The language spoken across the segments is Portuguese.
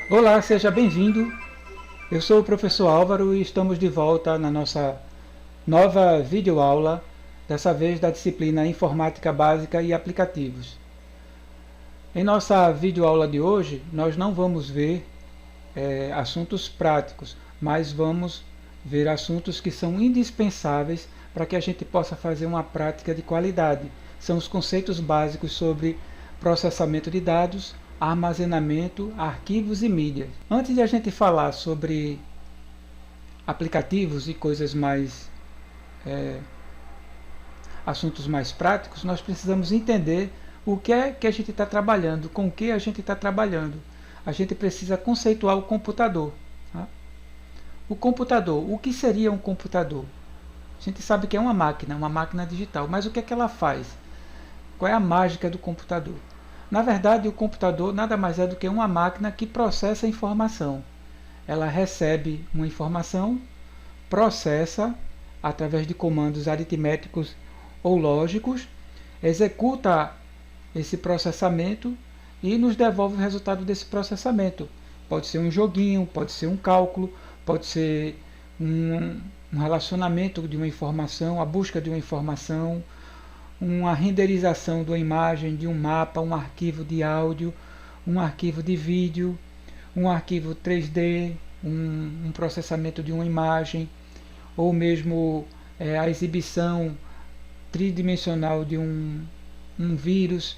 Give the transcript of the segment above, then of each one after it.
Olá, seja bem-vindo. Eu sou o professor Álvaro e estamos de volta na nossa nova videoaula, dessa vez da disciplina Informática Básica e Aplicativos. Em nossa videoaula de hoje, nós não vamos ver assuntos práticos, mas vamos ver assuntos que são indispensáveis para que a gente possa fazer uma prática de qualidade. São os conceitos básicos sobre processamento de dados, armazenamento, arquivos e mídias. Antes de a gente falar sobre aplicativos e coisas mais assuntos mais práticos, nós precisamos entender o que é que a gente está trabalhando, com o que a gente está trabalhando. A gente precisa conceituar o computador. Tá? O computador, o que seria um computador? A gente sabe que é uma máquina digital, mas o que é que ela faz? Qual é a mágica do computador? Na verdade, o computador nada mais é do que uma máquina que processa informação. Ela recebe uma informação, processa através de comandos aritméticos ou lógicos, executa esse processamento e nos devolve o resultado desse processamento. Pode ser um joguinho, pode ser um cálculo, pode ser um relacionamento de uma informação, a busca de uma informação, uma renderização de uma imagem, de um mapa, um arquivo de áudio, um arquivo de vídeo, um arquivo 3D, um processamento de uma imagem, ou mesmo a exibição tridimensional de um vírus.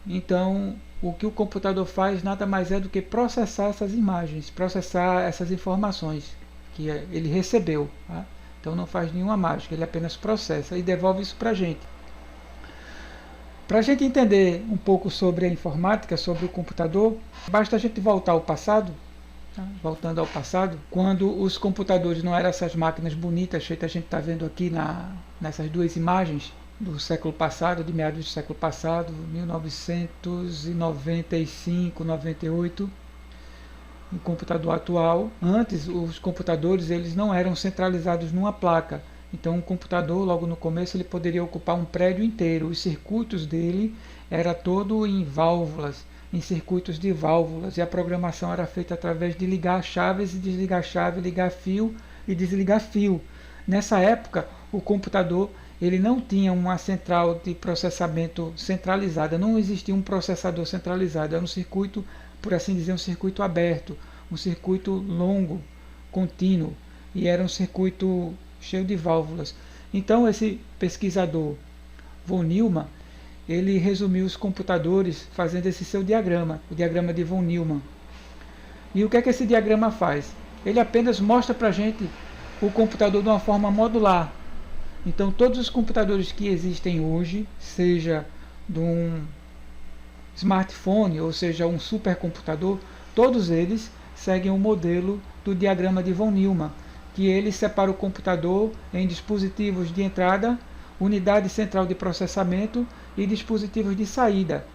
Então, o que o computador faz nada mais é do que processar essas imagens, processar essas informações que ele recebeu. Tá? Então não faz nenhuma mágica, ele apenas processa e devolve isso para a gente. Para a gente entender um pouco sobre a informática, sobre o computador, basta a gente voltar ao passado, tá? Voltando ao passado, quando os computadores não eram essas máquinas bonitas, feitas a gente está vendo aqui nessas duas imagens do século passado, de meados do século passado, 1995, 98. No computador atual, antes os computadores eles não eram centralizados numa placa. Então um computador logo no começo ele poderia ocupar um prédio inteiro. Os circuitos dele era todo em válvulas, em circuitos de válvulas, e a programação era feita através de ligar chaves e desligar chave, ligar fio e desligar fio. Nessa época o computador ele não tinha uma central de processamento centralizada, não existia um processador centralizado, era um circuito, por assim dizer, um circuito aberto, um circuito longo, contínuo, e era um circuito cheio de válvulas. Então esse pesquisador von Neumann, ele resumiu os computadores fazendo esse seu diagrama, o diagrama de von Neumann. E o que é que esse diagrama faz? Ele apenas mostra para a gente o computador de uma forma modular. Então todos os computadores que existem hoje, seja de um smartphone, ou seja, um supercomputador, todos eles seguem o modelo do diagrama de von Neumann, que ele separa o computador em dispositivos de entrada, unidade central de processamento e dispositivos de saída.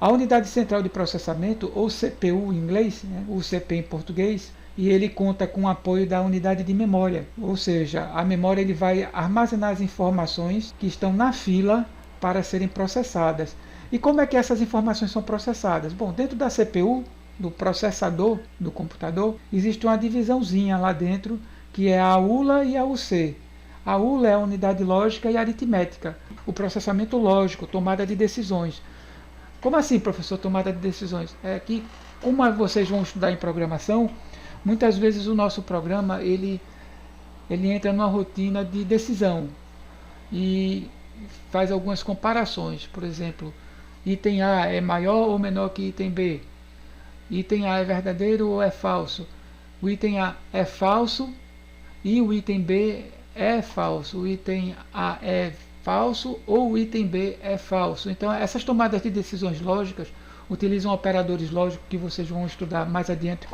A unidade central de processamento, ou CPU em inglês, ou CP em português, e ele conta com o apoio da unidade de memória, ou seja, a memória ele vai armazenar as informações que estão na fila para serem processadas. E como é que essas informações são processadas? Bom, dentro da CPU, do processador do computador, existe uma divisãozinha lá dentro, que é a ULA e a UC. A ULA é a unidade lógica e aritmética, o processamento lógico, tomada de decisões. Como assim, professor, tomada de decisões? É que, como vocês vão estudar em programação, muitas vezes o nosso programa ele entra numa rotina de decisão e faz algumas comparações. Por exemplo, item A é maior ou menor que item B? Item A é verdadeiro ou é falso? O item A é falso e o item B é falso. O item A é falso ou o item B é falso. Então essas tomadas de decisões lógicas utilizam operadores lógicos que vocês vão estudar mais adiante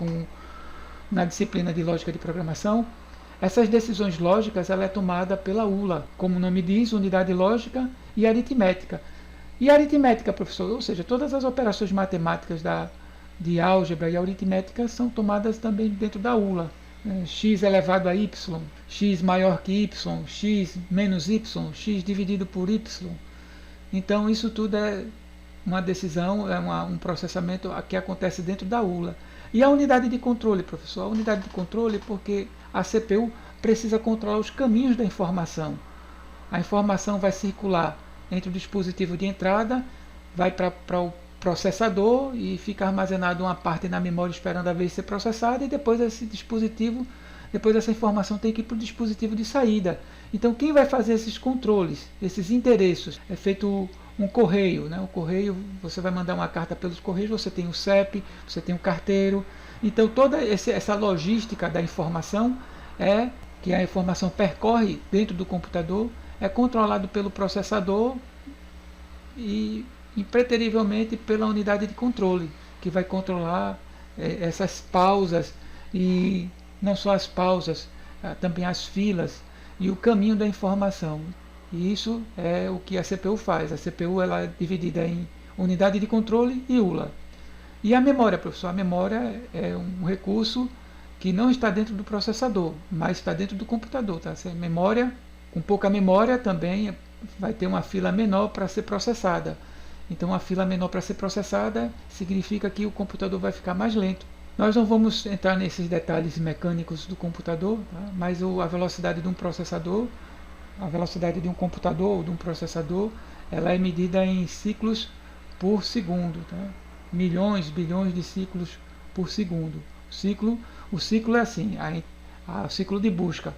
na disciplina de lógica de programação. Essas decisões lógicas ela é tomada pela ULA, como o nome diz, unidade lógica e aritmética. E a aritmética, professor, ou seja, todas as operações matemáticas de álgebra e aritmética são tomadas também dentro da ULA. X elevado a y, x maior que y, x menos y, x dividido por y. Então isso tudo é uma decisão, um processamento que acontece dentro da ULA. E a unidade de controle, professor? A unidade de controle porque a CPU precisa controlar os caminhos da informação. A informação vai circular entre o dispositivo de entrada, vai para o processador e fica armazenado uma parte na memória esperando a vez ser processada, e depois essa informação tem que ir para o dispositivo de saída. Então quem vai fazer esses controles, esses endereços? É feito um correio, né? O correio, você vai mandar uma carta pelos correios, você tem o CEP, você tem o carteiro. Então toda essa logística da informação que a informação percorre dentro do computador é controlado pelo processador e impreterivelmente pela unidade de controle, que vai controlar essas pausas, e não só as pausas, também as filas e o caminho da informação. E isso é o que a CPU faz. A CPU ela é dividida em unidade de controle e ULA. E a memória, professor? A memória é um recurso que não está dentro do processador, mas está dentro do computador. Tá? Memória, com pouca memória também vai ter uma fila menor para ser processada. Então, uma fila menor para ser processada significa que o computador vai ficar mais lento. Nós não vamos entrar nesses detalhes mecânicos do computador, tá? Mas a velocidade de um processador, a velocidade de um computador ou de um processador, ela é medida em ciclos por segundo, tá? Milhões, bilhões de ciclos por segundo. O ciclo é assim, o ciclo de busca.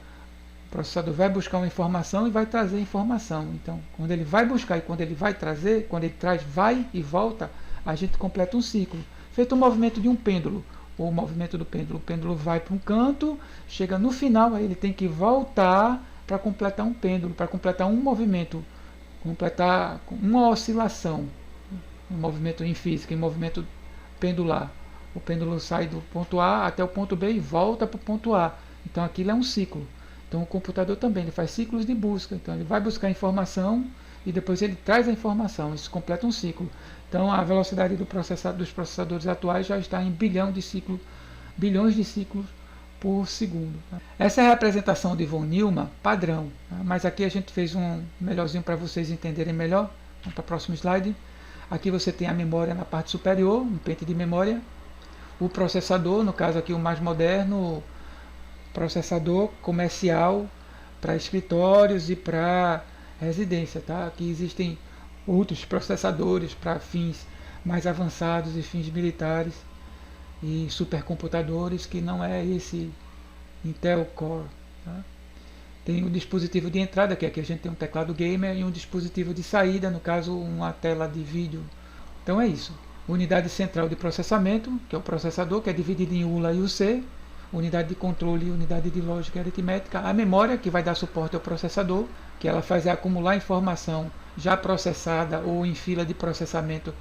O processador vai buscar uma informação e vai trazer informação. Então, quando ele vai buscar e quando ele vai trazer, quando ele traz vai e volta, a gente completa um ciclo. Feito o movimento de um pêndulo, ou o movimento do pêndulo. O pêndulo vai para um canto, chega no final, aí ele tem que voltar para completar um pêndulo, para completar um movimento, completar uma oscilação. Um movimento em física, em movimento pendular. O pêndulo sai do ponto A até o ponto B e volta para o ponto A. Então aquilo é um ciclo. Então o computador também ele faz ciclos de busca. Então ele vai buscar informação e depois ele traz a informação. Isso completa um ciclo. Então a velocidade dos processadores atuais já está em bilhões de ciclos por segundo. Essa é a representação de von Neumann padrão. Mas aqui a gente fez um melhorzinho para vocês entenderem melhor. Vamos para o próximo slide. Aqui você tem a memória na parte superior, um pente de memória. O processador, no caso aqui o mais moderno, processador comercial para escritórios e para residência. Tá? Aqui existem outros processadores para fins mais avançados e fins militares e supercomputadores, que não é esse Intel Core. Tá? Tem o dispositivo de entrada, que aqui a gente tem um teclado gamer, e um dispositivo de saída, no caso uma tela de vídeo. Então é isso. Unidade central de processamento, que é o processador, que é dividido em ULA e UC. Unidade de controle, unidade de lógica e aritmética. A memória, que vai dar suporte ao processador, que ela faz acumular informação já processada ou em fila de processamento.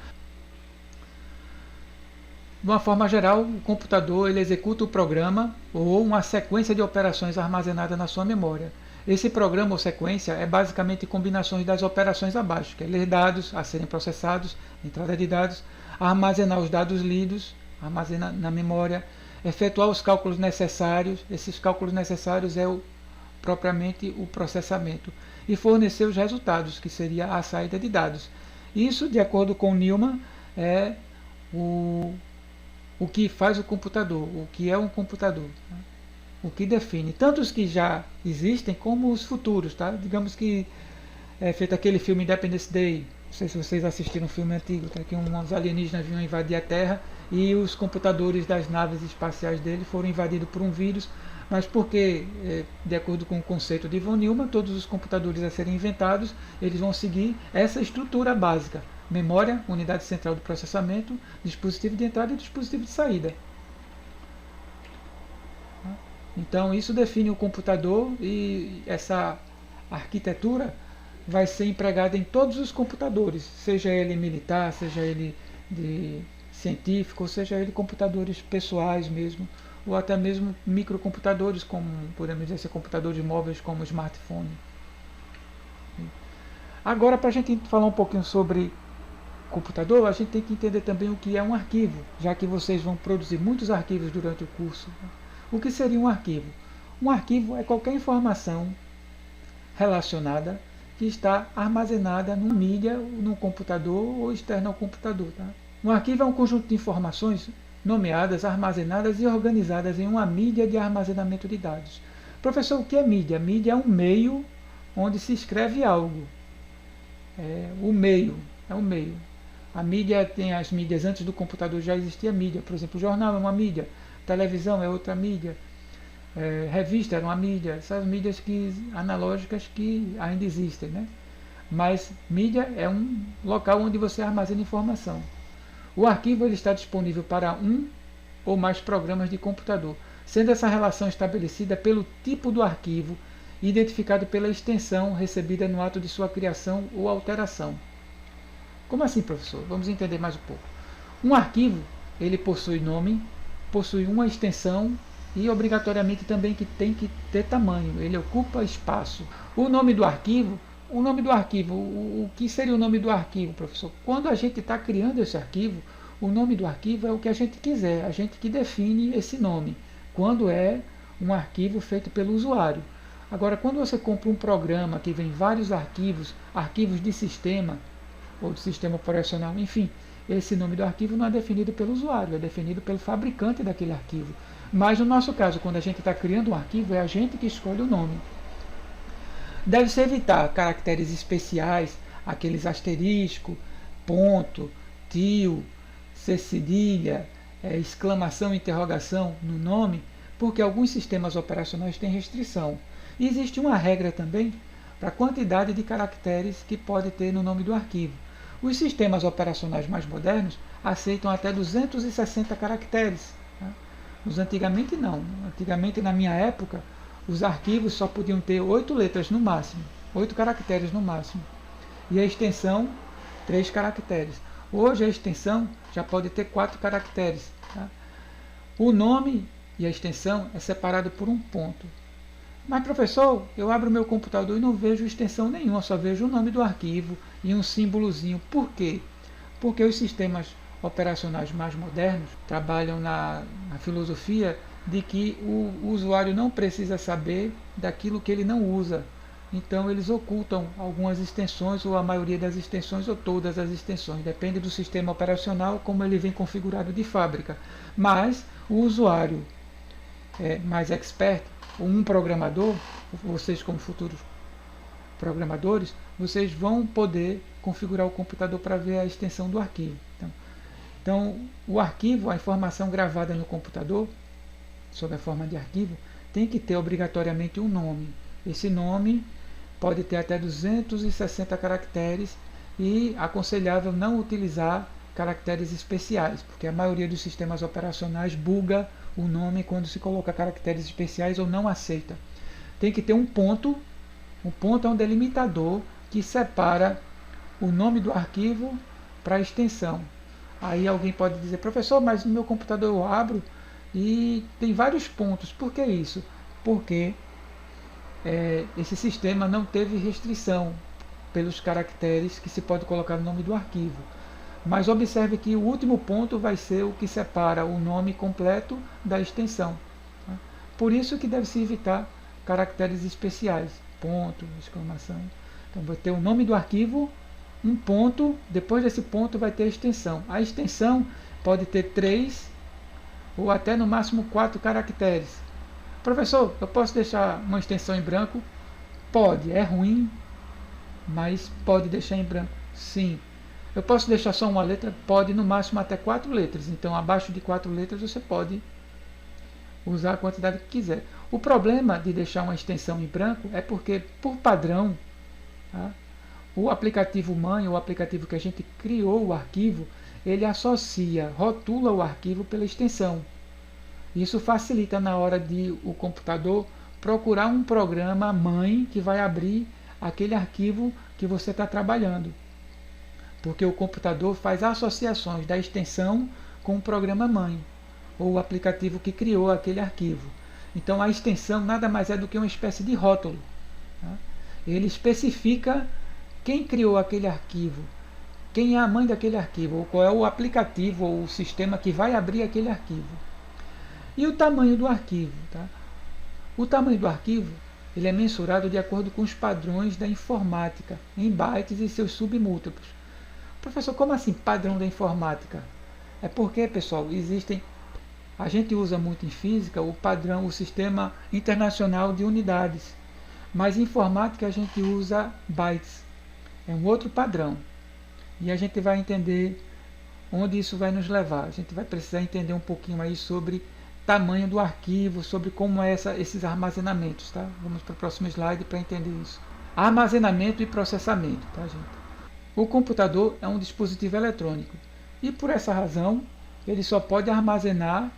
De uma forma geral, o computador ele executa o programa ou uma sequência de operações armazenada na sua memória. Esse programa ou sequência é basicamente combinações das operações abaixo, que é ler dados a serem processados, entrada de dados, armazenar os dados lidos, armazenar na memória, efetuar os cálculos necessários. Esses cálculos necessários é propriamente o processamento, e fornecer os resultados, que seria a saída de dados. Isso, de acordo com Neumann, é o que faz o computador, o que é um computador, tá? O que define tanto os que já existem como os futuros. Tá? Digamos que é feito aquele filme Independence Day, não sei se vocês assistiram um filme antigo, tá? Que uns alienígenas vinham invadir a Terra e os computadores das naves espaciais dele foram invadidos por um vírus, mas porque, de acordo com o conceito de von Neumann, todos os computadores a serem inventados, eles vão seguir essa estrutura básica: memória, unidade central de processamento, dispositivo de entrada e dispositivo de saída. Então isso define o computador, e essa arquitetura vai ser empregada em todos os computadores, seja ele militar, seja ele de científico, ou seja ele computadores pessoais mesmo, ou até mesmo microcomputadores, como podemos dizer, computadores móveis como smartphone. Agora, para a gente falar um pouquinho sobre computador, a gente tem que entender também o que é um arquivo, já que vocês vão produzir muitos arquivos durante o curso. O que seria um arquivo? Um arquivo é qualquer informação relacionada que está armazenada numa mídia, no computador ou externo ao computador. Tá? Um arquivo é um conjunto de informações nomeadas, armazenadas e organizadas em uma mídia de armazenamento de dados. Professor, o que é mídia? Mídia é um meio onde se escreve algo. O meio, é um meio. A mídia tem as mídias, antes do computador já existia mídia. Por exemplo, o jornal é uma mídia, televisão é outra mídia, revista era uma mídia, essas mídias analógicas que ainda existem, né? Mas mídia é um local onde você armazena informação. O arquivo ele está disponível para um ou mais programas de computador, sendo essa relação estabelecida pelo tipo do arquivo e identificado pela extensão recebida no ato de sua criação ou alteração. Como assim, professor? Vamos entender mais um pouco. Um arquivo, ele possui nome, possui uma extensão e obrigatoriamente também que tem que ter tamanho, ele ocupa espaço. O nome do arquivo, o que seria o nome do arquivo, professor? Quando a gente está criando esse arquivo, o nome do arquivo é o que a gente quiser, a gente que define esse nome, quando é um arquivo feito pelo usuário. Agora, quando você compra um programa que vem vários arquivos, arquivos de sistema, ou de sistema operacional, enfim, esse nome do arquivo não é definido pelo usuário, é definido pelo fabricante daquele arquivo. Mas no nosso caso, quando a gente está criando um arquivo, é a gente que escolhe o nome. Deve-se evitar caracteres especiais, aqueles asterisco, ponto, tio, C cedilha, exclamação, interrogação no nome, porque alguns sistemas operacionais têm restrição. E existe uma regra também para a quantidade de caracteres que pode ter no nome do arquivo. Os sistemas operacionais mais modernos aceitam até 260 caracteres. Tá? Antigamente não. Antigamente, na minha época, os arquivos só podiam ter 8 letras no máximo, 8 caracteres no máximo. E a extensão, 3 caracteres. Hoje a extensão já pode ter 4 caracteres. Tá? O nome e a extensão é separado por um ponto. Mas, professor, eu abro o meu computador e não vejo extensão nenhuma, só vejo o nome do arquivo e um símbolozinho. Por quê? Porque os sistemas operacionais mais modernos trabalham na filosofia de que o usuário não precisa saber daquilo que ele não usa. Então, eles ocultam algumas extensões, ou a maioria das extensões, ou todas as extensões. Depende do sistema operacional, como ele vem configurado de fábrica. Mas o usuário mais expert, um programador, vocês como futuros programadores, vocês vão poder configurar o computador para ver a extensão do arquivo. Então, o arquivo, a informação gravada no computador, sob a forma de arquivo, tem que ter obrigatoriamente um nome. Esse nome pode ter até 260 caracteres e aconselhável não utilizar caracteres especiais, porque a maioria dos sistemas operacionais buga o nome quando se coloca caracteres especiais ou não aceita. Tem que ter um ponto é um delimitador que separa o nome do arquivo para a extensão. Aí alguém pode dizer, professor, mas no meu computador eu abro e tem vários pontos. Por que isso? Porque esse sistema não teve restrição pelos caracteres que se pode colocar no nome do arquivo. Mas observe que o último ponto vai ser o que separa o nome completo da extensão. Tá? Por isso que deve-se evitar caracteres especiais, ponto, exclamação. Então vai ter o nome do arquivo, um ponto, depois desse ponto vai ter a extensão. A extensão pode ter 3 ou até no máximo 4 caracteres. Professor, eu posso deixar uma extensão em branco? Pode, é ruim, mas pode deixar em branco, sim. Eu posso deixar só uma letra? Pode, no máximo até 4 letras. Então, abaixo de 4 letras você pode usar a quantidade que quiser. O problema de deixar uma extensão em branco é porque, por padrão, tá, o aplicativo mãe, o aplicativo que a gente criou o arquivo, ele associa, rotula o arquivo pela extensão. Isso facilita na hora de o computador procurar um programa mãe que vai abrir aquele arquivo que você está trabalhando. Porque o computador faz associações da extensão com o programa mãe, ou o aplicativo que criou aquele arquivo. Então a extensão nada mais é do que uma espécie de rótulo. Tá? Ele especifica quem criou aquele arquivo, quem é a mãe daquele arquivo, ou qual é o aplicativo ou o sistema que vai abrir aquele arquivo. E o tamanho do arquivo. Tá? O tamanho do arquivo ele é mensurado de acordo com os padrões da informática, em bytes e seus submúltiplos. Professor, como assim padrão da informática? É porque, pessoal, a gente usa muito em física o padrão, o sistema internacional de unidades, mas em informática a gente usa bytes, é um outro padrão. E a gente vai entender onde isso vai nos levar. A gente vai precisar entender um pouquinho aí sobre tamanho do arquivo, sobre como é esses armazenamentos, tá? Vamos para o próximo slide para entender isso. Armazenamento e processamento, tá, gente? O computador é um dispositivo eletrônico e por essa razão ele só pode armazenar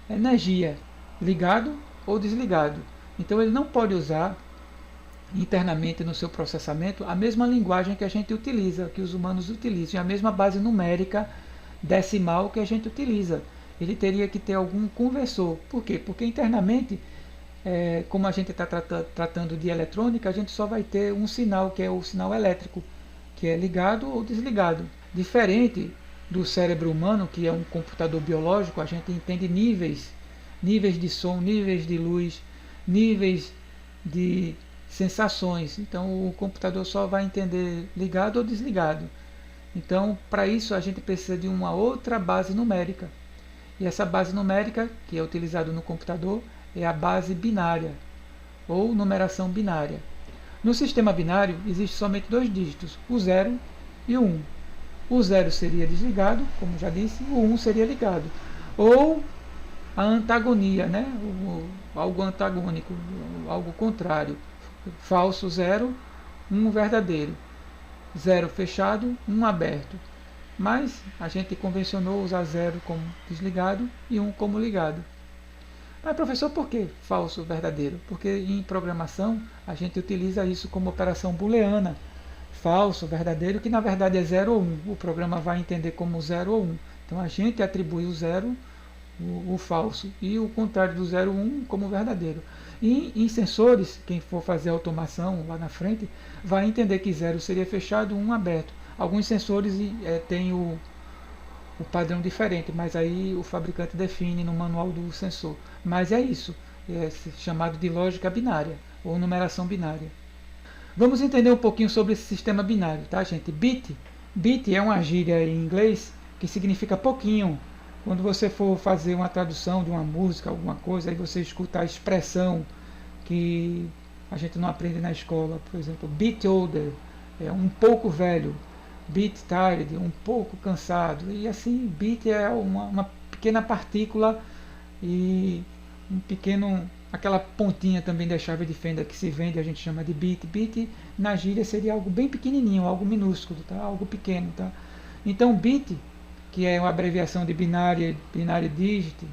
energia, ligado ou desligado. Então ele não pode usar internamente no seu processamento a mesma linguagem que a gente utiliza, que os humanos utilizam, a mesma base numérica decimal que a gente utiliza. Ele teria que ter algum conversor. Por quê? Porque internamente, como a gente está tratando de eletrônica, a gente só vai ter um sinal, que é o sinal elétrico, que é ligado ou desligado. Diferente do cérebro humano, que é um computador biológico, a gente entende níveis de som, níveis de luz, níveis de sensações. Então o computador só vai entender ligado ou desligado. Então, para isso a gente precisa de uma outra base numérica. E essa base numérica que é utilizada no computador é a base binária ou numeração binária. No sistema binário existe somente dois dígitos, o 0 e o 1. O 0 seria desligado, como já disse, o 1 seria ligado. Ou a antagonia, né? Algo antagônico, algo contrário. Falso 0, 1 verdadeiro. 0 fechado, 1 aberto. Mas a gente convencionou usar 0 como desligado e 1 como ligado. Mas professor, por que falso verdadeiro? Porque em programação a gente utiliza isso como operação booleana. Falso, verdadeiro, que na verdade é 0 ou 1. O programa vai entender como 0 ou 1. Então a gente atribui o 0, o falso, e o contrário do 0 ou 1 como verdadeiro. E em sensores, quem for fazer automação lá na frente, vai entender que 0 seria fechado, 1 aberto. Alguns sensores têm o padrão diferente, mas aí o fabricante define no manual do sensor. Mas é isso, é chamado de lógica binária, ou numeração binária. Vamos entender um pouquinho sobre esse sistema binário, tá, gente? Bit é uma gíria em inglês que significa pouquinho. Quando você for fazer uma tradução de uma música, alguma coisa, aí você escuta a expressão que a gente não aprende na escola. Por exemplo, bit older, é um pouco velho. Bit tired, um pouco cansado. E assim, bit é uma pequena partícula e aquela pontinha também da chave de fenda que se vende, a gente chama de bit. Bit na gíria seria algo bem pequenininho, algo minúsculo, tá? Algo pequeno, tá? Então bit, que é uma abreviação de binary digit,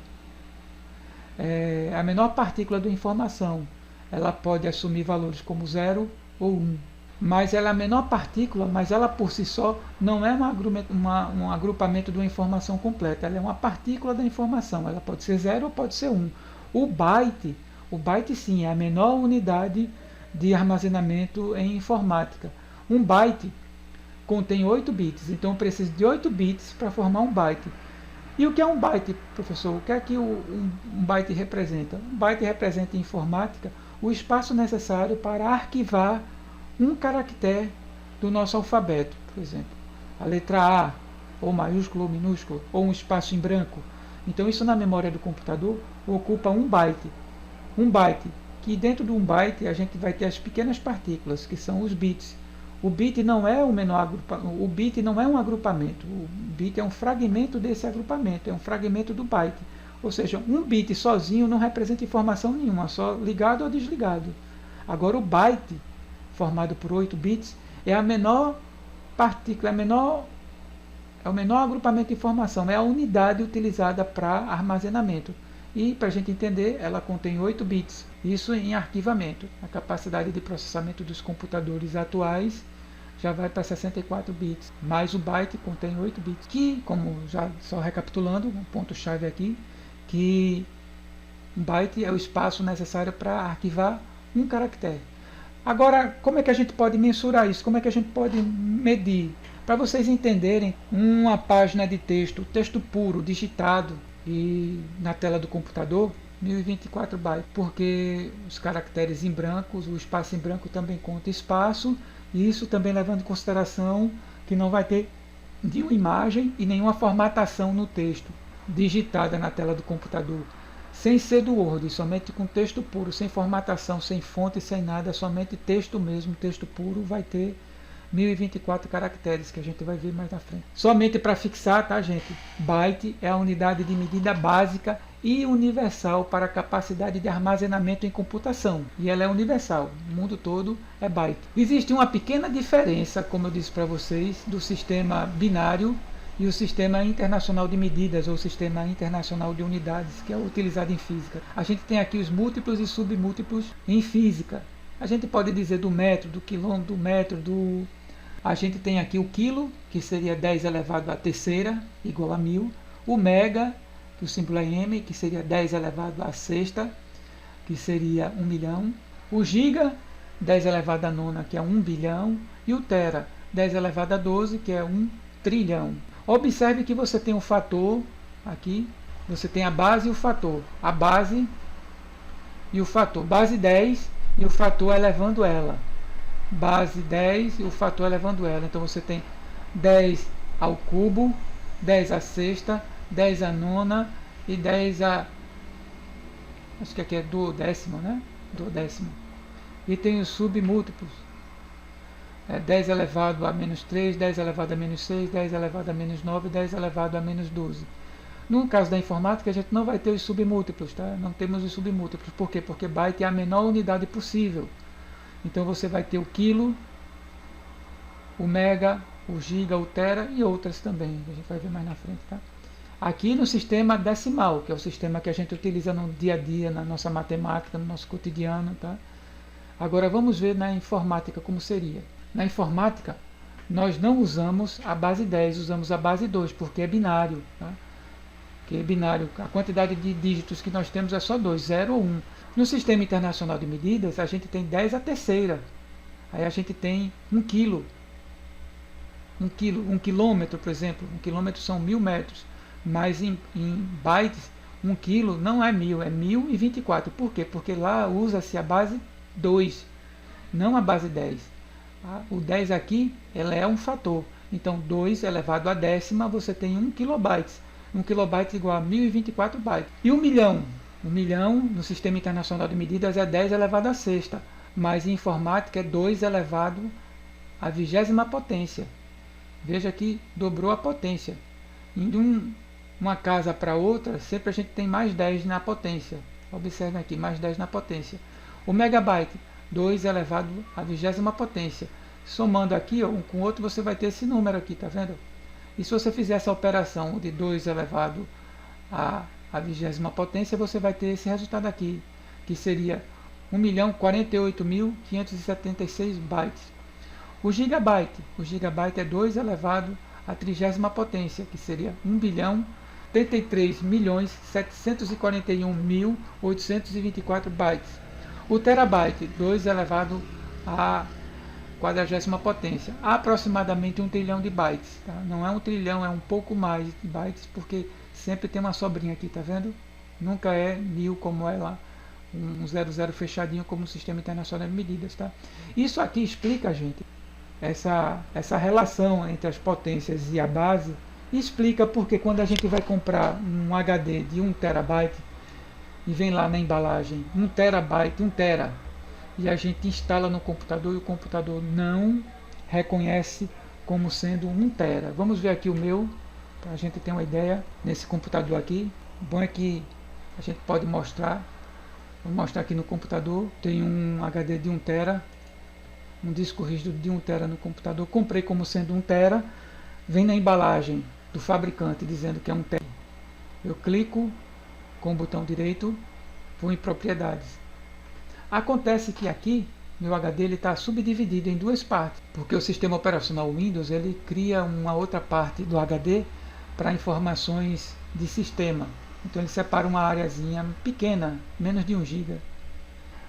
é a menor partícula da informação. Ela pode assumir valores como 0 ou 1. Mas ela é a menor partícula, mas ela por si só não é um agrupamento de uma informação completa. Ela é uma partícula da informação. Ela pode ser 0 ou pode ser 1. O byte sim, é a menor unidade de armazenamento em informática. Um byte contém 8 bits, então eu preciso de 8 bits para formar um byte. E o que é um byte, professor? O que é que um byte representa? Um byte representa em informática o espaço necessário para arquivar um caractere do nosso alfabeto, por exemplo, a letra A, ou maiúsculo ou minúsculo, ou um espaço em branco. Então isso na memória do computador ocupa um byte. Um byte, que dentro de um byte a gente vai ter as pequenas partículas, que são os bits. O bit não é o bit não é um agrupamento. O bit é um fragmento desse agrupamento, é um fragmento do byte. Ou seja, um bit sozinho não representa informação nenhuma, só ligado ou desligado. Agora o byte, formado por 8 bits, é a menor partícula, é o menor agrupamento de informação, é a unidade utilizada para armazenamento. E, para a gente entender, ela contém 8 bits. Isso em arquivamento. A capacidade de processamento dos computadores atuais já vai para 64 bits. Mas o byte contém 8 bits. Que, como já só recapitulando, um ponto-chave aqui, que um byte é o espaço necessário para arquivar um caractere. Agora, como é que a gente pode mensurar isso? Como é que a gente pode medir? Para vocês entenderem, uma página de texto puro, digitado, e na tela do computador, 1024 bytes, porque os caracteres em branco, o espaço em branco também conta espaço, e isso também levando em consideração que não vai ter nenhuma imagem e nenhuma formatação no texto digitada na tela do computador, sem ser do Word, somente com texto puro, sem formatação, sem fonte, sem nada, somente texto mesmo, texto puro, vai ter 1024 caracteres, que a gente vai ver mais na frente. Somente para fixar, tá, gente? Byte é a unidade de medida básica e universal para a capacidade de armazenamento em computação. E ela é universal, o mundo todo é byte. Existe uma pequena diferença, como eu disse para vocês, do sistema binário e o sistema internacional de medidas, ou sistema internacional de unidades, que é utilizado em física. A gente tem aqui os múltiplos e submúltiplos em física. A gente pode dizer do metro, do quilômetro, do metro, do... A gente tem aqui o quilo, que seria 10 elevado à terceira, igual a 1000. O mega, que o símbolo é M, que seria 10 elevado à sexta, que seria 1 milhão. O giga, 10 elevado à nona, que é 1 bilhão. E o tera, 10 elevado a 12, que é 1 trilhão. Observe que você tem um fator aqui, você tem a base e o fator. A base e o fator. Base 10 e o fator elevando ela. Base 10 e o fator elevando ela. Então você tem 10 ao cubo, 10 à sexta, 10 à nona e 10 a... acho que aqui é duodécimo, né? Duodécimo. E tem os submúltiplos. 10 elevado a menos 3, 10 elevado a menos 6, 10 elevado a menos 9, 10 elevado a menos 12. No caso da informática, a gente não vai ter os submúltiplos, tá? Não temos os submúltiplos. Por quê? Porque byte é a menor unidade possível. Então você vai ter o quilo, o mega, o giga, o tera e outras também, que a gente vai ver mais na frente, tá? Aqui no sistema decimal, que é o sistema que a gente utiliza no dia a dia, na nossa matemática, no nosso cotidiano, tá? Agora vamos ver na informática como seria. Na informática, nós não usamos a base 10, usamos a base 2, porque é binário, tá? Que é binário, a quantidade de dígitos que nós temos é só 2, 0 ou 1. No sistema internacional de medidas, a gente tem 10 à terceira. Aí a gente tem 1 quilo. 1 quilômetro, por exemplo. 1 quilômetro são 1000 metros. Mas em bytes, 1 quilo não é 1000, é 1024. Por quê? Porque lá usa-se a base 2, não a base 10. O 10 aqui, ela é um fator. Então, 2 elevado à décima, você tem 1 kilobytes. 1 kilobyte igual a 1024 bytes. E 1 milhão? 1 milhão no Sistema Internacional de Medidas é 10 elevado à sexta, mas em informática é 2 elevado à 20ª potência. Veja que dobrou a potência. Indo uma casa para outra, sempre a gente tem mais 10 na potência. Observe aqui, mais 10 na potência. O megabyte, 2 elevado à 20ª potência. Somando aqui, ó, um com o outro, você vai ter esse número aqui, tá vendo? E se você fizer essa operação de 2 elevado à 20ª potência, você vai ter esse resultado aqui, que seria 1.048.576 bytes. O gigabyte é 2 elevado à 30ª potência, que seria 1.083.741.824 bytes. O terabyte, 2 elevado à 40ª potência, aproximadamente 1 trilhão de bytes, tá? Não é 1 trilhão, é um pouco mais de bytes, porque sempre tem uma sobrinha aqui, tá vendo? Nunca é 1000 como é lá, um 00 fechadinho como o Sistema Internacional de Medidas, tá? Isso aqui explica, gente, essa relação entre as potências e a base, explica porque quando a gente vai comprar um HD de 1 terabyte e vem lá na embalagem 1 terabyte, 1 tera, e a gente instala no computador e o computador não reconhece como sendo 1 tera. Vamos ver aqui o meu, para a gente ter uma ideia, nesse computador aqui. O bom é que a gente pode mostrar. Vou mostrar aqui no computador. Tem um HD de 1 tera, um disco rígido de 1 tera no computador. Comprei como sendo 1 tera. Vem na embalagem do fabricante dizendo que é 1 tera. Eu clico com o botão direito, vou em propriedades. Acontece que aqui, meu HD está subdividido em 2 partes, porque o sistema operacional Windows ele cria uma outra parte do HD para informações de sistema. Então ele separa uma areazinha pequena, menos de 1 GB.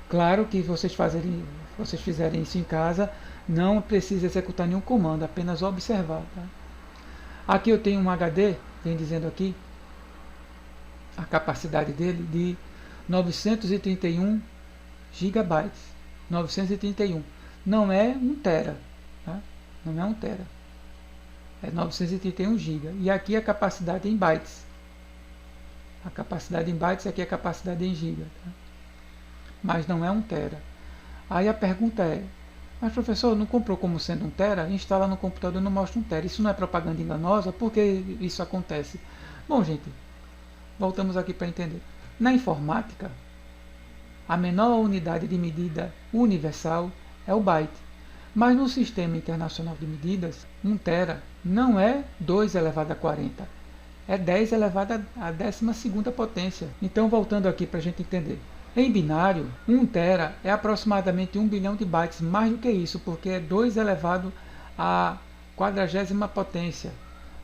Claro que vocês fizerem isso em casa, não precisa executar nenhum comando, apenas observar. Tá? Aqui eu tenho um HD, vem dizendo aqui, a capacidade dele de 931 gigabytes. 931. Não é 1 tera. Tá? Não é 1 tera. É 931 GB. E aqui a capacidade em bytes. A capacidade em bytes aqui é a capacidade em GB. Tá? Mas não é 1 tera. Aí a pergunta é, mas professor, não comprou como sendo 1 tera? Instala no computador e não mostra 1 tera. Isso não é propaganda enganosa? Por que isso acontece? Bom, gente, voltamos aqui para entender. Na informática, a menor unidade de medida universal é o byte. Mas no Sistema Internacional de Medidas, 1 tera não é 2 elevado a 40. É 10 elevado a 12ª potência. Então, voltando aqui para a gente entender. Em binário, 1 tera é aproximadamente 1 bilhão de bytes, mais do que isso, porque é 2 elevado à 40ª potência.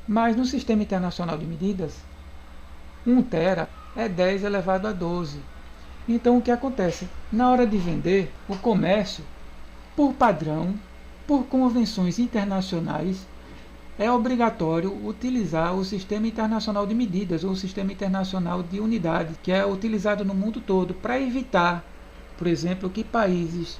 Mas no Sistema Internacional de Medidas, 1 tera é 10 elevado a 12. Então o que acontece? Na hora de vender, o comércio, por padrão, por convenções internacionais, é obrigatório utilizar o Sistema Internacional de Medidas ou o Sistema Internacional de Unidades, que é utilizado no mundo todo, para evitar, por exemplo, que países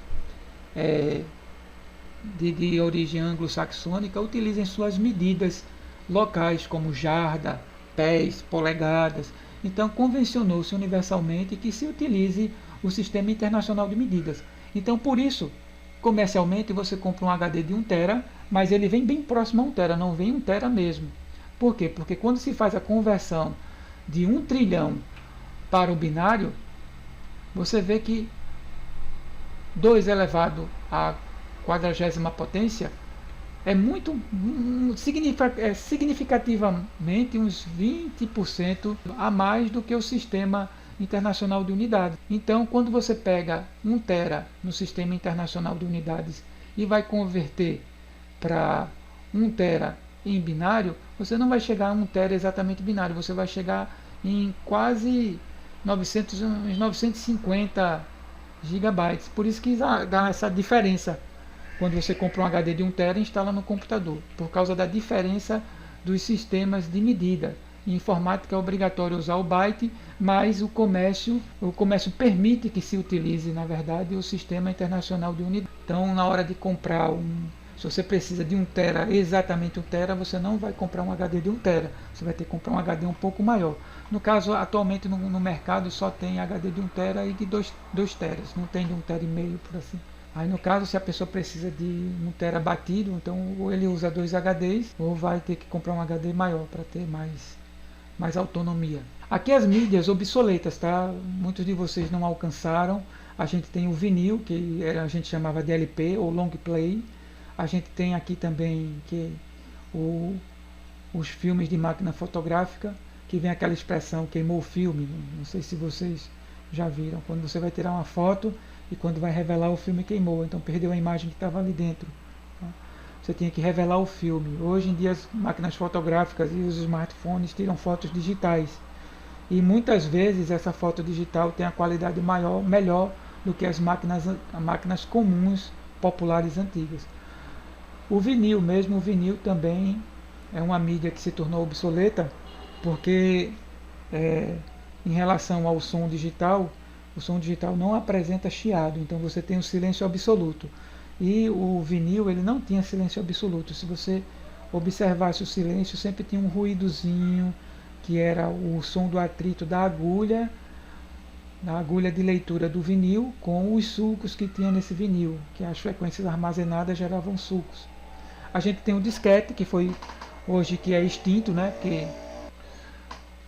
de origem anglo-saxônica utilizem suas medidas locais, como jarda, pés, polegadas. Então, convencionou-se universalmente que se utilize o Sistema Internacional de Medidas. Então, por isso, comercialmente, você compra um HD de 1 tera, mas ele vem bem próximo a 1 tera, não vem 1 tera mesmo. Por quê? Porque quando se faz a conversão de 1 trilhão para o binário, você vê que 2 elevado à 40ª potência é muito significativamente uns 20% a mais do que o Sistema Internacional de Unidades. Então, quando você pega 1 tera no Sistema Internacional de Unidades e vai converter para 1 tera em binário, você não vai chegar a 1 tera exatamente binário, você vai chegar em quase 950 gigabytes. Por isso que dá essa diferença quando você compra um HD de 1 tera e instala no computador, por causa da diferença dos sistemas de medida. Em informática é obrigatório usar o byte, mas o comércio permite que se utilize, na verdade, o Sistema Internacional de Unidades. Então, na hora de comprar se você precisa de 1 tera, exatamente 1 tera, você não vai comprar um HD de 1 tera, você vai ter que comprar um HD um pouco maior. No caso, atualmente no mercado só tem HD de 1 tera e de 2 teras, não tem de 1 tera e meio, por assim. Aí no caso, se a pessoa precisa de 1 tera batido, então ou ele usa 2 HDs, ou vai ter que comprar um HD maior para ter mais autonomia. Aqui as mídias obsoletas, tá? Muitos de vocês não alcançaram. A gente tem o vinil, que a gente chamava de LP ou long play. A gente tem aqui também os filmes de máquina fotográfica, que vem aquela expressão queimou o filme. Não sei se vocês já viram. Quando você vai tirar uma foto e quando vai revelar o filme queimou, então perdeu a imagem que estava ali dentro. Você tinha que revelar o filme. Hoje em dia as máquinas fotográficas e os smartphones tiram fotos digitais. E muitas vezes essa foto digital tem a qualidade melhor do que as máquinas comuns, populares, antigas. O vinil também é uma mídia que se tornou obsoleta, porque em relação ao som digital, o som digital não apresenta chiado, então você tem um silêncio absoluto. E o vinil ele não tinha silêncio absoluto. Se você observasse o silêncio, sempre tinha um ruídozinho, que era o som do atrito da agulha de leitura do vinil com os sulcos que tinha nesse vinil, que as frequências armazenadas geravam sulcos. A gente tem o disquete, que foi hoje que é extinto, né? Porque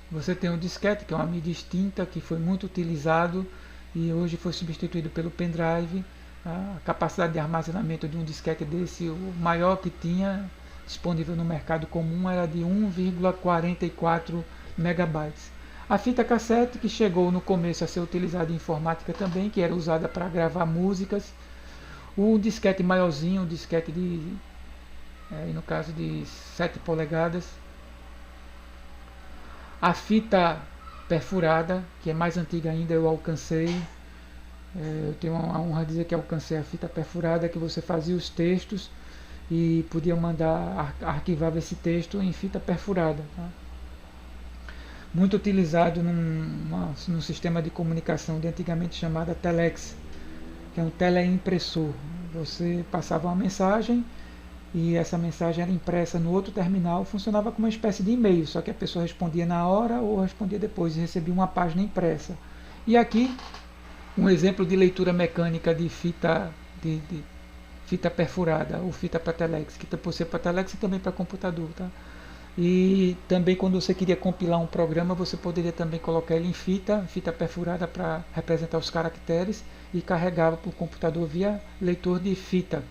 você tem o disquete, que é uma mídia extinta, que foi muito utilizado e hoje foi substituído pelo pendrive. A capacidade de armazenamento de um disquete desse, o maior que tinha disponível no mercado comum era de 1,44 megabytes. A fita cassete, que chegou no começo a ser utilizada em informática também, que era usada para gravar músicas. O disquete maiorzinho, o disquete no caso de 7 polegadas. A fita perfurada, que é mais antiga ainda, eu alcancei. Eu tenho a honra de dizer que alcancei a fita perfurada, que você fazia os textos e podia arquivava esse texto em fita perfurada. Tá? muito utilizado num sistema de comunicação de antigamente chamada telex, que é um teleimpressor. Você passava uma mensagem e essa mensagem era impressa no outro terminal, funcionava como uma espécie de e-mail, só que a pessoa respondia na hora ou respondia depois e recebia uma página impressa. E aqui um exemplo de leitura mecânica de fita perfurada ou fita para telex, que pode ser para telex e também para computador, tá? E também quando você queria compilar um programa, você poderia também colocar ele em fita perfurada para representar os caracteres e carregava para o computador via leitor de fita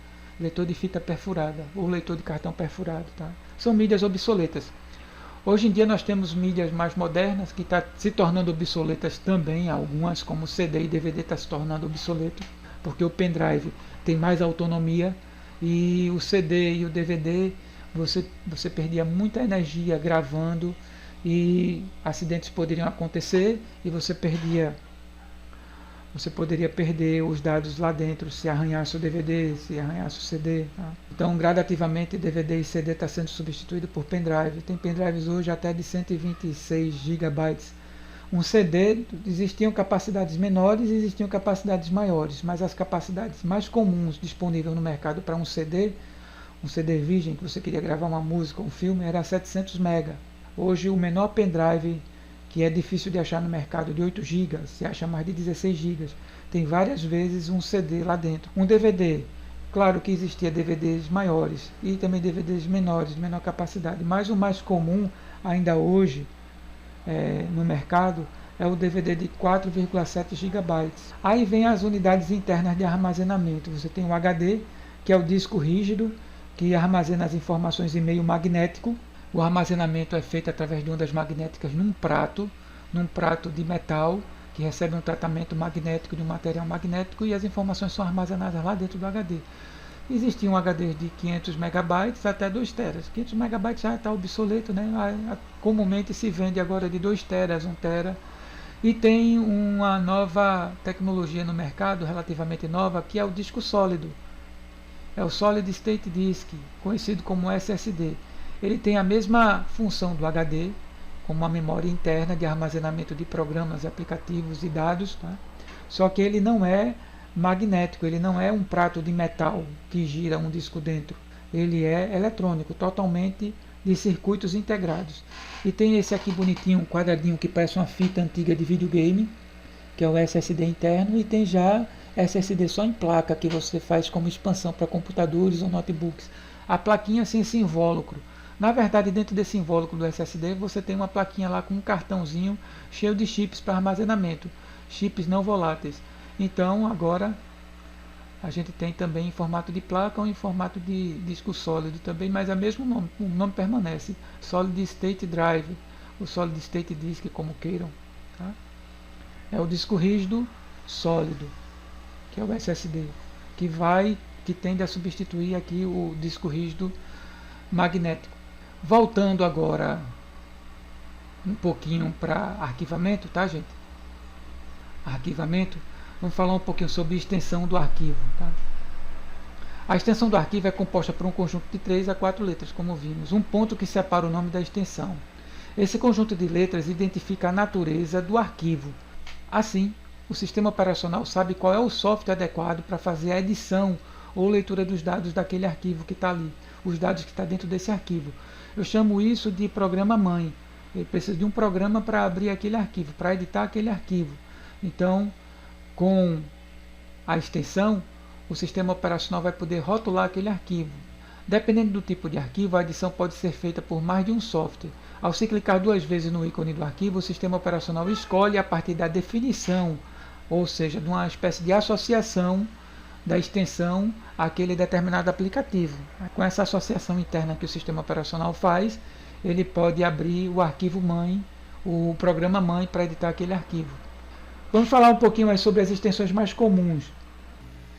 perfurada ou leitor de cartão perfurado, tá? São mídias obsoletas. Hoje em dia nós temos mídias mais modernas que estão se tornando obsoletas também, algumas como CD e DVD está se tornando obsoleto, porque o pendrive tem mais autonomia e o CD e o DVD você perdia muita energia gravando e acidentes poderiam acontecer e você poderia perder os dados lá dentro se arranhasse o DVD, se arranhasse o CD. Tá? Então, gradativamente, DVD e CD está sendo substituído por pendrive. Tem pendrives hoje até de 126 GB. Um CD, existiam capacidades menores e existiam capacidades maiores, mas as capacidades mais comuns disponíveis no mercado para um CD virgem, que você queria gravar uma música ou um filme, era 700 MB. Hoje, o menor pendrive, que é difícil de achar no mercado, de 8 GB, se acha mais de 16 GB. Tem várias vezes um CD lá dentro. Um DVD, claro que existia DVDs maiores e também DVDs menores, de menor capacidade, mas o mais comum ainda hoje no mercado é o DVD de 4,7 GB. Aí vem as unidades internas de armazenamento. Você tem o HD, que é o disco rígido, que armazena as informações em meio magnético. O armazenamento é feito através de ondas magnéticas num prato de metal, que recebe um tratamento magnético de um material magnético e as informações são armazenadas lá dentro do HD. Existia um HD de 500 MB até 2 teras. 500 MB já está obsoleto, né? Comumente se vende agora de 2 teras, 1 tera. E tem uma nova tecnologia no mercado, relativamente nova, que é o disco sólido. É o Solid State Disk, conhecido como SSD. Ele tem a mesma função do HD, como uma memória interna de armazenamento de programas, aplicativos e dados, tá? Só que ele não é magnético, ele não é um prato de metal que gira um disco dentro. Ele é eletrônico, totalmente de circuitos integrados. E tem esse aqui bonitinho, um quadradinho que parece uma fita antiga de videogame, que é o SSD interno, e tem já SSD só em placa, que você faz como expansão para computadores ou notebooks. A plaquinha sem esse invólucro. Na verdade, dentro desse invólucro do SSD, você tem uma plaquinha lá com um cartãozinho cheio de chips para armazenamento, chips não voláteis. Então, agora a gente tem também em formato de placa ou em formato de disco sólido também, mas é o mesmo nome, o nome permanece, Solid State Drive, ou Solid State Disk, como queiram. Tá? É o disco rígido sólido, que é o SSD, que tende a substituir aqui o disco rígido magnético. Voltando agora um pouquinho para arquivamento, tá, gente? Arquivamento, vamos falar um pouquinho sobre extensão do arquivo, tá? A extensão do arquivo é composta por um conjunto de 3 a 4 letras, como vimos, um ponto que separa o nome da extensão. Esse conjunto de letras identifica a natureza do arquivo. Assim, o sistema operacional sabe qual é o software adequado para fazer a edição ou leitura dos dados daquele arquivo que está ali, os dados que estão dentro desse arquivo. Eu chamo isso de programa-mãe. Ele precisa de um programa para abrir aquele arquivo, para editar aquele arquivo. Então, com a extensão, o sistema operacional vai poder rotular aquele arquivo. Dependendo do tipo de arquivo, a edição pode ser feita por mais de um software. Ao se clicar 2 vezes no ícone do arquivo, o sistema operacional escolhe a partir da definição, ou seja, de uma espécie de associação da extensão àquele determinado aplicativo. Com essa associação interna que o sistema operacional faz, ele pode abrir o arquivo mãe, o programa mãe, para editar aquele arquivo. Vamos falar um pouquinho mais sobre as extensões mais comuns.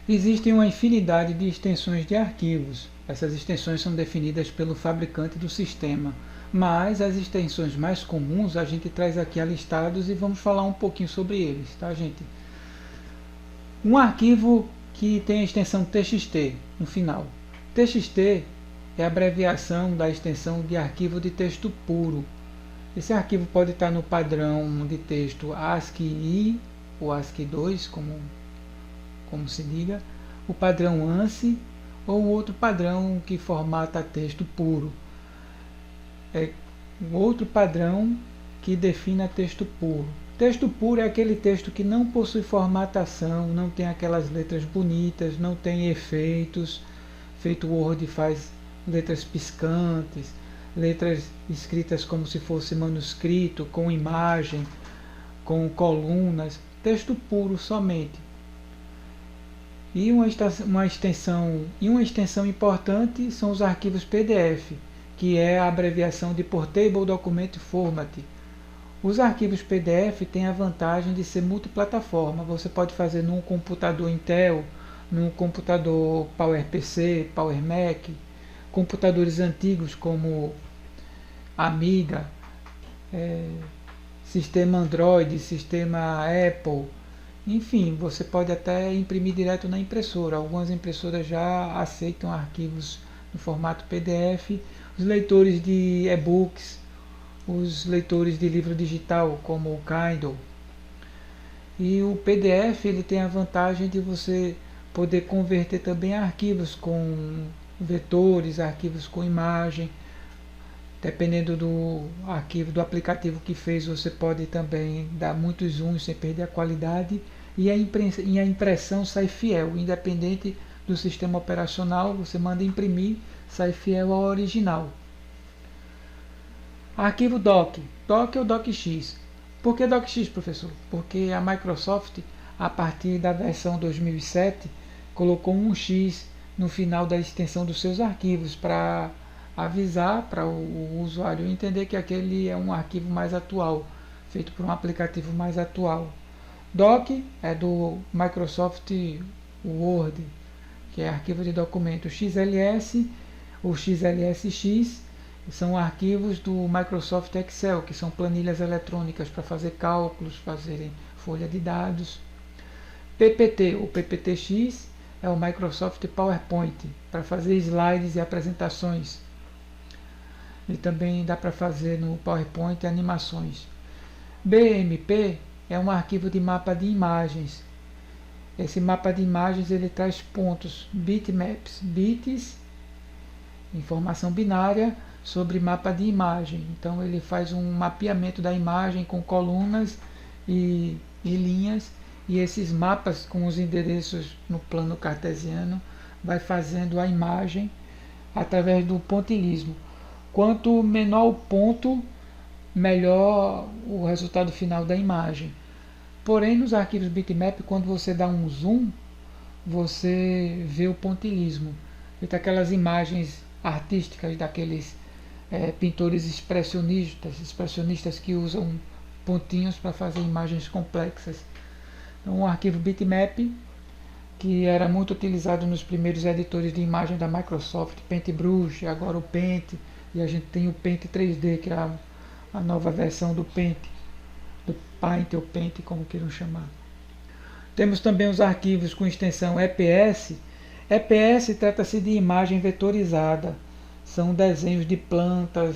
Existem uma infinidade de extensões de arquivos. Essas extensões são definidas pelo fabricante do sistema, mas as extensões mais comuns a gente traz aqui alistados e vamos falar um pouquinho sobre eles, tá, gente? Um arquivo que tem a extensão TXT no final. TXT é a abreviação da extensão de arquivo de texto puro. Esse arquivo pode estar no padrão de texto ASCII ou ASCII2, como se diga, o padrão ANSI ou outro padrão que formata texto puro. É um outro padrão que defina texto puro. Texto puro é aquele texto que não possui formatação, não tem aquelas letras bonitas, não tem efeitos. Feito Word faz letras piscantes, letras escritas como se fosse manuscrito, com imagem, com colunas. Texto puro somente. E uma extensão importante são os arquivos PDF, que é a abreviação de Portable Document Format. Os arquivos PDF têm a vantagem de ser multiplataforma. Você pode fazer num computador Intel, num computador PowerPC, PowerMac, computadores antigos como Amiga, sistema Android, sistema Apple. Enfim, você pode até imprimir direto na impressora. Algumas impressoras já aceitam arquivos no formato PDF. Os leitores de e-books, os leitores de livro digital, como o Kindle. E o PDF ele tem a vantagem de você poder converter também arquivos com vetores, arquivos com imagem. Dependendo do arquivo, do aplicativo que fez, você pode também dar muitos zooms sem perder a qualidade. E a impressão sai fiel, independente do sistema operacional, você manda imprimir, sai fiel ao original. Arquivo doc, doc ou docx. Por que docx, professor? Porque a Microsoft, a partir da versão 2007, colocou um X no final da extensão dos seus arquivos para avisar para o usuário entender que aquele é um arquivo mais atual, feito por um aplicativo mais atual. Doc é do Microsoft Word, que é arquivo de documento. XLS, ou XLSX, são arquivos do Microsoft Excel, que são planilhas eletrônicas para fazer cálculos, fazerem folha de dados. PPT, ou PPTX, é o Microsoft PowerPoint, para fazer slides e apresentações. E também dá para fazer no PowerPoint animações. BMP é um arquivo de mapa de imagens. Esse mapa de imagens ele traz pontos, bitmaps, bits, informação binária sobre mapa de imagem. Então ele faz um mapeamento da imagem com colunas e linhas, e esses mapas com os endereços no plano cartesiano vai fazendo a imagem através do pontilhismo. Quanto menor o ponto, melhor o resultado final da imagem. Porém, nos arquivos bitmap, quando você dá um zoom, você vê o pontilhismo. Então, aquelas imagens artísticas daqueles pintores expressionistas que usam pontinhos para fazer imagens complexas. Então, um arquivo bitmap, que era muito utilizado nos primeiros editores de imagem da Microsoft, Paintbrush, agora o Paint, e a gente tem o Paint 3D, que é a nova versão do Paint, ou Paint, como queiram chamar. Temos também os arquivos com extensão EPS. EPS trata-se de imagem vetorizada. São desenhos de plantas,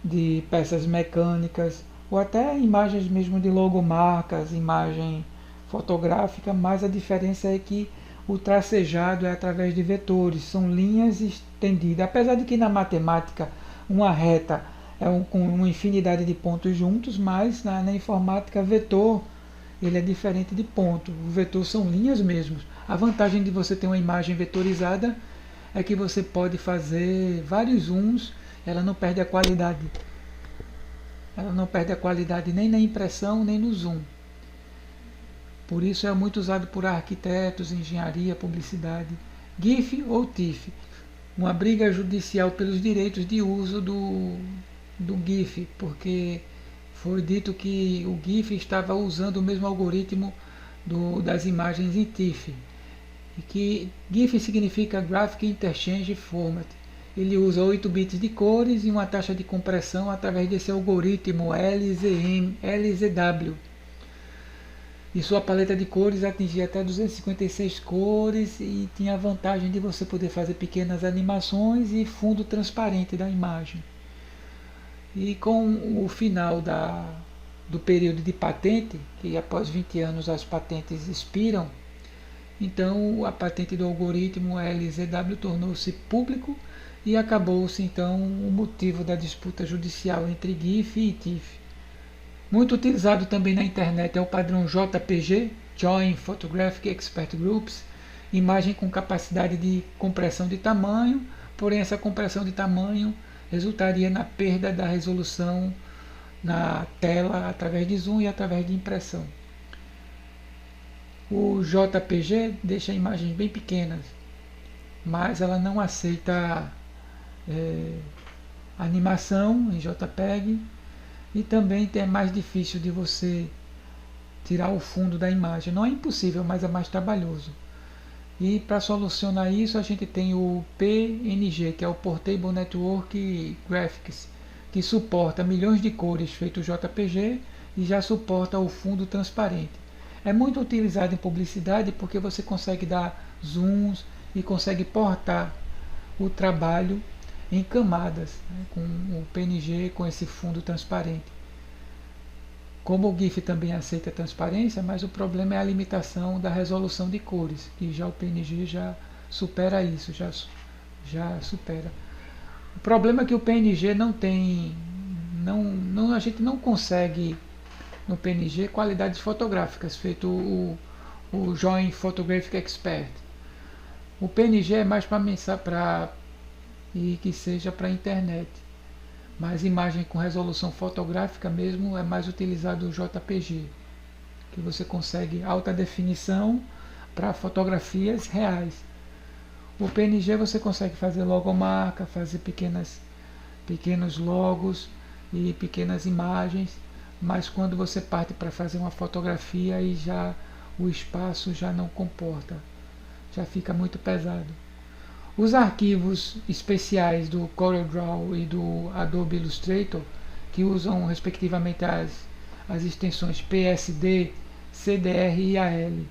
de peças mecânicas, ou até imagens mesmo de logomarcas, imagem fotográfica, mas a diferença é que o tracejado é através de vetores, são linhas estendidas. Apesar de que na matemática uma reta é com uma infinidade de pontos juntos, mas na informática vetor ele é diferente de ponto. O vetor são linhas mesmo. A vantagem de você ter uma imagem vetorizada é que você pode fazer vários zooms, ela não perde a qualidade. Ela não perde a qualidade nem na impressão, nem no zoom. Por isso é muito usado por arquitetos, engenharia, publicidade. GIF ou TIFF. Uma briga judicial pelos direitos de uso do GIF, porque foi dito que o GIF estava usando o mesmo algoritmo das imagens em TIFF. E que GIF significa Graphic Interchange Format. Ele usa 8 bits de cores e uma taxa de compressão através desse algoritmo LZW. E sua paleta de cores atingia até 256 cores e tinha a vantagem de você poder fazer pequenas animações e fundo transparente da imagem. E com o final do período de patente, que após 20 anos as patentes expiram, então a patente do algoritmo LZW tornou-se público e acabou-se então o motivo da disputa judicial entre GIF e TIFF. Muito utilizado também na internet é o padrão JPG, Joint Photographic Expert Groups, imagem com capacidade de compressão de tamanho, porém essa compressão de tamanho resultaria na perda da resolução na tela através de zoom e através de impressão. O JPG deixa imagens bem pequenas, mas ela não aceita animação em JPEG e também é mais difícil de você tirar o fundo da imagem. Não é impossível, mas é mais trabalhoso. E para solucionar isso a gente tem o PNG, que é o Portable Network Graphics, que suporta milhões de cores feito JPG e já suporta o fundo transparente. É muito utilizado em publicidade porque você consegue dar zooms e consegue portar o trabalho em camadas, né, com o PNG, com esse fundo transparente. Como o GIF também aceita transparência, mas o problema é a limitação da resolução de cores, que já o PNG já supera isso, já supera. O problema é que o PNG não tem, a gente não consegue no PNG qualidades fotográficas, feito o Joint Photographic Expert. O PNG é mais para e que seja para a internet, mas imagem com resolução fotográfica mesmo é mais utilizado o JPG, que você consegue alta definição para fotografias reais. O PNG você consegue fazer logomarca, fazer pequenos logos e pequenas imagens, mas quando você parte para fazer uma fotografia aí já o espaço já não comporta, já fica muito pesado. Os arquivos especiais do CorelDRAW e do Adobe Illustrator, que usam respectivamente as extensões PSD, CDR e AL.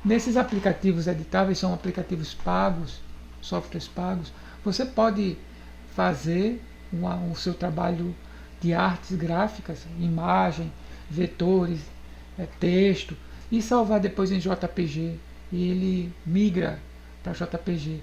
Nesses aplicativos editáveis, são aplicativos pagos, softwares pagos, você pode fazer o seu trabalho de artes gráficas, imagem, vetores, texto, e salvar depois em JPG, e ele migra para JPG.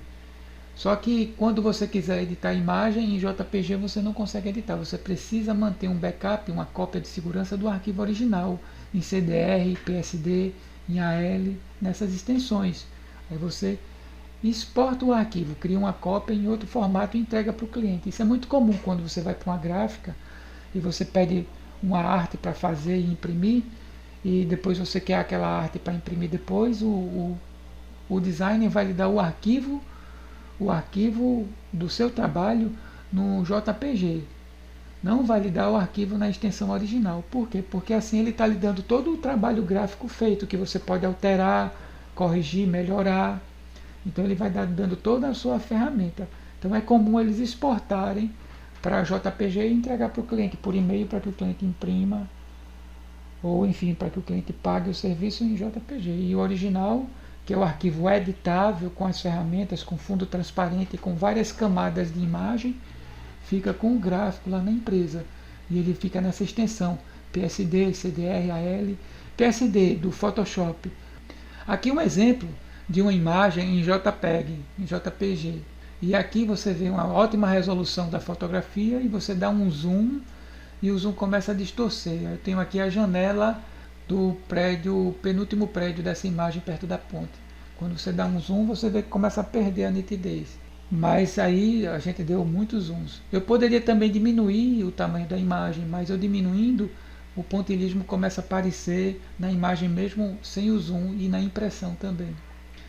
Só que quando você quiser editar a imagem em JPG você não consegue editar, você precisa manter um backup, uma cópia de segurança do arquivo original, em CDR, PSD, em AL, nessas extensões. Aí você exporta o arquivo, cria uma cópia em outro formato e entrega para o cliente. Isso é muito comum quando você vai para uma gráfica e você pede uma arte para fazer e imprimir, e depois você quer aquela arte para imprimir depois, o designer vai lhe dar o arquivo do seu trabalho no JPG. Não vai lhe dar o arquivo na extensão original. Por quê? Porque assim ele está lhe dando todo o trabalho gráfico feito, que você pode alterar, corrigir, melhorar. Então ele vai dando toda a sua ferramenta. Então é comum eles exportarem para JPG e entregar para o cliente por e-mail para que o cliente imprima, ou enfim, para que o cliente pague o serviço em JPG. E o original, que é o arquivo editável com as ferramentas, com fundo transparente, com várias camadas de imagem, fica com o gráfico lá na empresa. E ele fica nessa extensão, PSD, CDR, AL, PSD do Photoshop. Aqui um exemplo de uma imagem em JPEG, em JPG. E aqui você vê uma ótima resolução da fotografia e você dá um zoom e o zoom começa a distorcer. Eu tenho aqui a janela do prédio, penúltimo prédio dessa imagem perto da ponte. Quando você dá um zoom, você vê que começa a perder a nitidez. Mas aí a gente deu muitos zooms. Eu poderia também diminuir o tamanho da imagem, mas eu diminuindo, o pontilhismo começa a aparecer na imagem mesmo sem o zoom e na impressão também.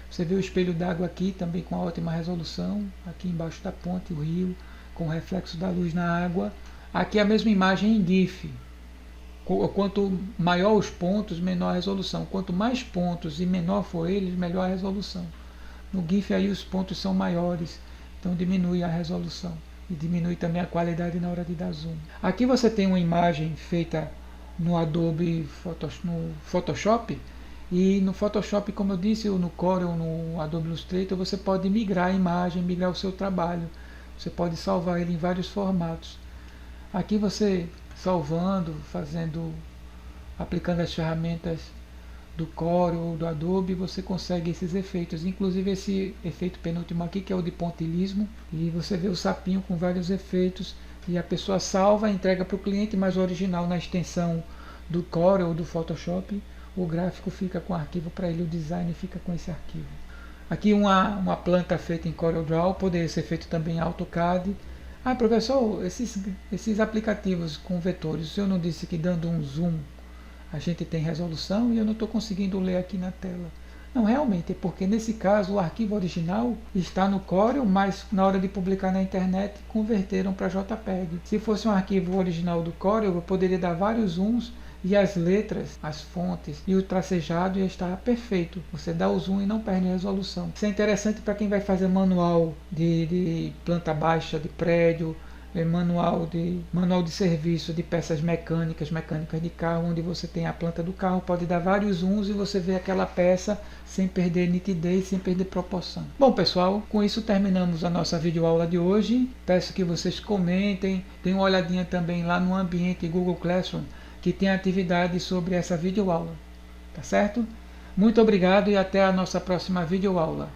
Você vê o espelho d'água aqui também com ótima resolução, aqui embaixo da ponte, o rio, com o reflexo da luz na água. Aqui a mesma imagem em GIF. Quanto maior os pontos, menor a resolução. Quanto mais pontos e menor for eles, melhor a resolução. No GIF aí os pontos são maiores, então diminui a resolução. E diminui também a qualidade na hora de dar zoom. Aqui você tem uma imagem feita no Adobe no Photoshop. E no Photoshop, como eu disse, ou no Corel, no Adobe Illustrator, você pode migrar a imagem, migrar o seu trabalho. Você pode salvar ele em vários formatos. Aqui você salvando, aplicando as ferramentas do Corel ou do Adobe, você consegue esses efeitos, inclusive esse efeito penúltimo aqui, que é o de pontilhismo, e você vê o sapinho com vários efeitos, e a pessoa salva, entrega para o cliente, mas o original na extensão do Corel ou do Photoshop, o gráfico fica com o arquivo para ele, o design fica com esse arquivo. Aqui uma planta feita em CorelDRAW, poderia ser feito também em AutoCAD. Ah, professor, esses aplicativos com vetores, o senhor não disse que dando um zoom a gente tem resolução, e eu não estou conseguindo ler aqui na tela. Não, realmente, é porque nesse caso o arquivo original está no Corel, mas na hora de publicar na internet converteram para JPEG. Se fosse um arquivo original do Corel, eu poderia dar vários zooms e as letras, as fontes e o tracejado ia estar perfeito. Você dá o zoom e não perde a resolução. Isso é interessante para quem vai fazer manual de planta baixa, de prédio, manual de serviço de peças mecânicas de carro, onde você tem a planta do carro, pode dar vários zooms e você vê aquela peça sem perder nitidez, sem perder proporção. Bom pessoal, com isso terminamos a nossa videoaula de hoje. Peço que vocês comentem, deem uma olhadinha também lá no ambiente Google Classroom, que tem atividade sobre essa videoaula. Tá certo? Muito obrigado e até a nossa próxima videoaula.